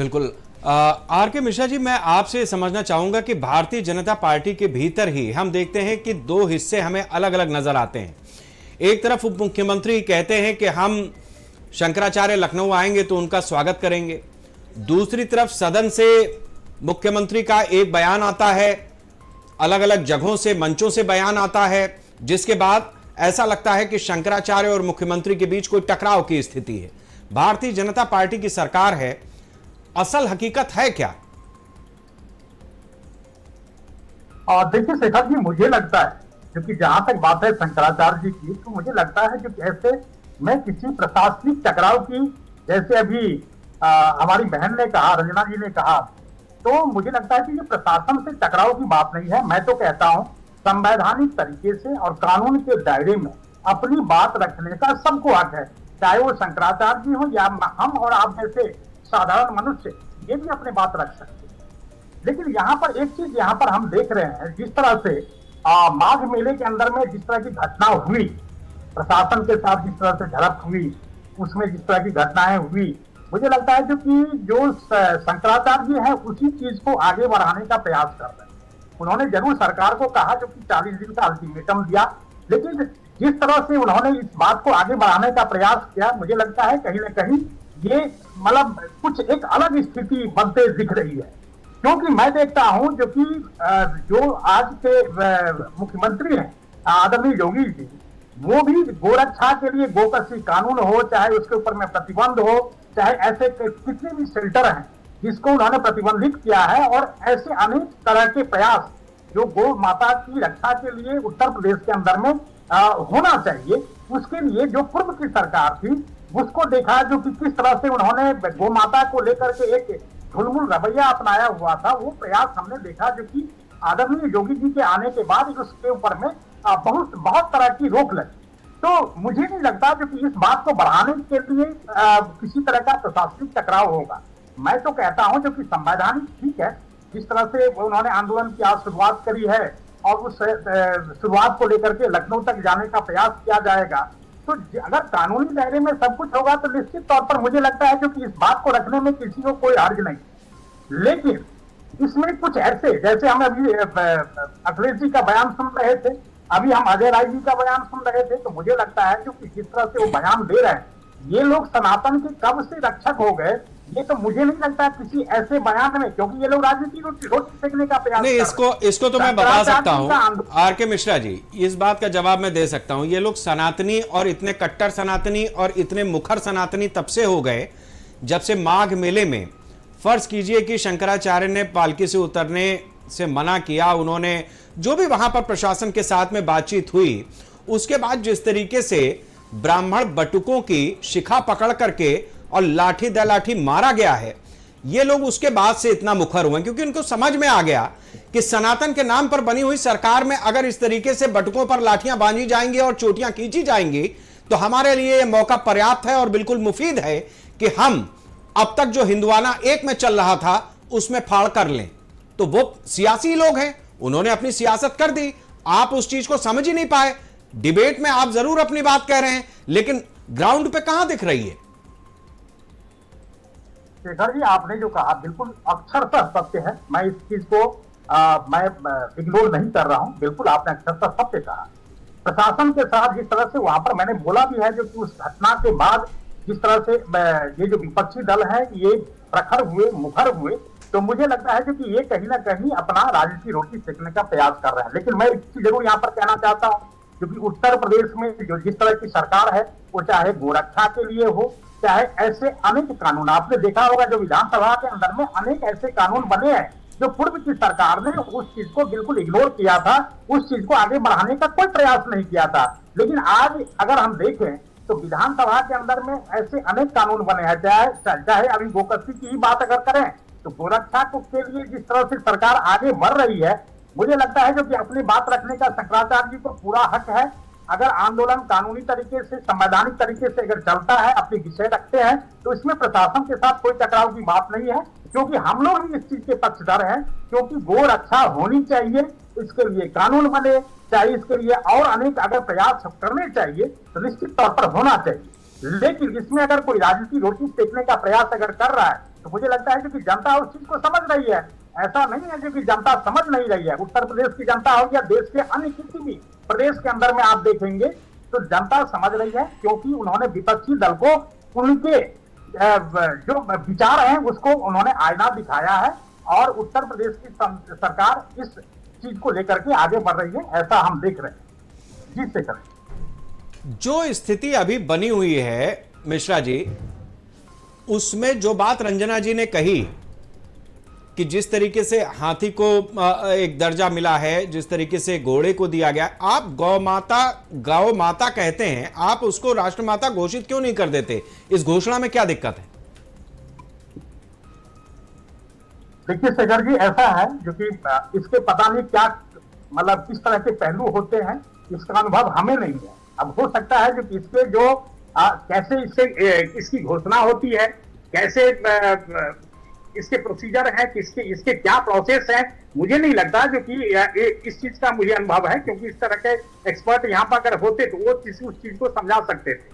बिल्कुल। आर के मिश्रा जी, मैं आपसे समझना चाहूंगा कि भारतीय जनता पार्टी के भीतर ही हम देखते हैं कि दो हिस्से हमें अलग अलग नजर आते हैं। एक तरफ उप मुख्यमंत्री कहते हैं कि हम शंकराचार्य लखनऊ आएंगे तो उनका स्वागत करेंगे, दूसरी तरफ सदन से मुख्यमंत्री का एक बयान आता है, अलग अलग जगहों से मंचों से बयान आता है, जिसके बाद ऐसा लगता है कि शंकराचार्य और मुख्यमंत्री के बीच कोई टकराव की स्थिति है। भारतीय जनता पार्टी की सरकार है, असल हकीकत है क्या? और देखिए शेखर जी, मुझे लगता है क्योंकि जहां तक बात है शंकराचार्य जी की, तो मुझे लगता है कि ऐसे में किसी प्रशासनिक टकराव की, जैसे अभी हमारी बहन ने कहा, रंजना जी ने कहा, तो मुझे लगता है कि ये प्रशासन से टकराव की बात नहीं है। मैं तो कहता हूं संवैधानिक तरीके से और कानून के दायरे में अपनी बात रखने का सबको हक है, चाहे वो शंकराचार्य जी हो या हम और आप जैसे साधारण मनुष्य, ये भी अपनी बात रख सकते हैं। लेकिन यहाँ पर एक चीज यहाँ पर हम देख रहे हैं, जिस तरह से माघ मेले के अंदर में जिस तरह की घटना हुई, प्रशासन के साथ जिस तरह से झड़प हुई, उसमें जिस तरह की घटनाएं हुई, मुझे लगता है जो शंकराचार्य जी है उसी चीज को आगे बढ़ाने का प्रयास कर रहे हैं। उन्होंने जरूर सरकार को कहा, जो कि 40 दिन का अल्टीमेटम दिया, लेकिन जिस तरह से उन्होंने इस बात को आगे बढ़ाने का प्रयास किया, मुझे लगता है कहीं ना कहीं ये मतलब कुछ एक अलग स्थिति बनते दिख रही है। क्योंकि मैं देखता हूं जो आज के मुख्यमंत्री हैं आदरणीय योगी जी, वो भी गोरक्षा के लिए गोकशी कानून हो, चाहे उसके ऊपर में प्रतिबंध हो, चाहे ऐसे कितने भी शेल्टर हैं जिसको उन्होंने प्रतिबंधित किया है, और ऐसे अनेक तरह के प्रयास जो गौ माता की रक्षा के लिए उत्तर प्रदेश के अंदर में होना चाहिए, उसके लिए जो पूर्व की सरकार थी उसको देखा, जो कि किस तरह से उन्होंने गौ माता को लेकर के एक ढुलमुल रवैया अपनाया हुआ था, वो प्रयास हमने देखा, जो कि आदरणीय योगी जी के आने के बाद उसके ऊपर में बहुत तरह की रोक लगी। तो मुझे नहीं लगता जो कि इस बात को बढ़ाने के लिए किसी तरह का प्रशासनिक टकराव होगा। मैं तो कहता हूं जो कि संवैधानिक ठीक है, जिस तरह से उन्होंने आंदोलन की आज शुरुआत करी है और उस शुरुआत को लेकर के लखनऊ तक जाने का प्रयास किया जाएगा, तो अगर कानूनी दायरे में सब कुछ होगा तो निश्चित तौर पर मुझे लगता है कि इस बात को रखने में किसी को कोई हर्ज नहीं। लेकिन इसमें कुछ ऐसे, जैसे हम अभी अखिलेश जी का बयान सुन रहे थे, अभी हम अजय राय जी का बयान सुन रहे थे, तो मुझे लगता है कि जिस तरह से वो बयान दे रहे हैं, ये लोग सनातन के कब से रक्षक हो गए, ये तो मुझे नहीं लगता किसी ऐसे बयान में, क्योंकि ये लोग राजनीति रोटी फेंकने का प्रयास नहीं, इसको तो मैं बता सकता हूं आर के मिश्रा जी, इस बात का जवाब मैं दे सकता हूं। ये लोग सनातनी और इतने कट्टर सनातनी और इतने मुखर सनातनी तब से हो गए जब से माघ मेले में, फर्ज कीजिए कि शंकराचार्य ने पालकी से उतरने से मना किया, उन्होंने जो भी वहां पर प्रशासन के साथ में बातचीत हुई, उसके बाद जिस तरीके से ब्राह्मण बटुकों की शिखा पकड़ करके और लाठी दे लाठी मारा गया है, ये लोग उसके बाद से इतना मुखर हुए क्योंकि उनको समझ में आ गया कि सनातन के नाम पर बनी हुई सरकार में अगर इस तरीके से बटुकों पर लाठियां बांधी जाएंगी और चोटियां खींची जाएंगी तो हमारे लिए यह मौका पर्याप्त है और बिल्कुल मुफीद है कि हम अब तक जो हिंदुआना एक में चल रहा था उसमें फाड़ कर लें। तो वो सियासी लोग हैं, उन्होंने अपनी सियासत कर दी, आप उस चीज को समझ ही नहीं पाए। डिबेट में आप जरूर अपनी बात कह रहे हैं, लेकिन ग्राउंड पे कहां दिख रही है? शेखर जी, आपने जो कहा बिल्कुल अक्षरशः सत्य है, मैं इस चीज को मैं इग्नोर नहीं कर रहा हूं, बिल्कुल आपने अक्षरशः सत्य कहा। प्रशासन के साथ जिस तरह से वहां पर मैंने बोला भी है, जो कि उस घटना के बाद जिस तरह से ये जो विपक्षी दल है ये प्रखर हुए, मुखर हुए, तो मुझे लगता है कि ये कहीं ना कहीं अपना राजनीति रोटी सेकने का प्रयास कर रहे हैं। लेकिन मैं एक चीज जरूर यहाँ पर कहना चाहता हूँ, क्योंकि उत्तर प्रदेश में जो जिस तरह की सरकार है, वो चाहे गोरक्षा के लिए हो, चाहे ऐसे अनेक कानून, आपने देखा होगा जो विधानसभा के अंदर में अनेक ऐसे कानून बने हैं जो पूर्व की सरकार ने उस चीज को बिल्कुल इग्नोर किया था, उस चीज को आगे बढ़ाने का कोई प्रयास नहीं किया था। लेकिन आज अगर हम देखें तो विधानसभा के अंदर में ऐसे अनेक कानून बने हैं, चाहे अभी गोकशी की ही बात अगर करें तो गोरक्षा के लिए जिस तरह से सरकार आगे बढ़ रही है, मुझे लगता है जो कि अपनी बात रखने का शंकराचार्य जी को पूरा हक है। अगर आंदोलन कानूनी तरीके से, संवैधानिक तरीके से अगर चलता है, अपने विषय रखते हैं, तो इसमें प्रशासन के साथ कोई टकराव की बात नहीं है, क्योंकि हम लोग भी इस चीज के पक्षधर हैं, क्योंकि गो रक्षा होनी चाहिए, इसके लिए कानून बने, चाहे इसके लिए और अनेक अगर प्रयास करने चाहिए तो निश्चित तौर पर होना चाहिए। लेकिन इसमें अगर कोई राजनीति रोटी सेकने का प्रयास अगर कर रहा है तो मुझे लगता है कि जनता उस चीज को समझ रही है। ऐसा नहीं है कि जनता समझ नहीं रही है। उत्तर प्रदेश की जनता हो या देश के अन्य किसी भी प्रदेश के अंदर में आप देखेंगे तो जनता समझ रही है, क्योंकि उन्होंने विपक्षी दल को उनके जो विचार हैं उसको उन्होंने आईना दिखाया है, और उत्तर प्रदेश की सरकार इस चीज को लेकर के आगे बढ़ रही है, ऐसा हम देख रहे हैं। जी से करें जो स्थिति अभी बनी हुई है मिश्रा जी, उसमें जो बात रंजना जी ने कही कि जिस तरीके से हाथी को एक दर्जा मिला है, जिस तरीके से घोड़े को दिया गया, आप गौ माता कहते हैं, आप उसको राष्ट्रमाता घोषित क्यों नहीं कर देते? इस घोषणा में क्या दिक्कत है? देखिए शेखर जी, ऐसा है जो कि इसके पता नहीं क्या मतलब किस तरह के पहलू होते हैं, इसका अनुभव हमें नहीं है। अब हो सकता है जो कि इसके जो कैसे इसकी घोषणा होती है, कैसे इसके प्रोसीजर है, इसके क्या प्रोसेस है, मुझे नहीं लगता जो कि इस चीज का मुझे अनुभव है, क्योंकि इस तरह के एक्सपर्ट यहाँ पर अगर होते तो वो उस चीज को समझा सकते थे।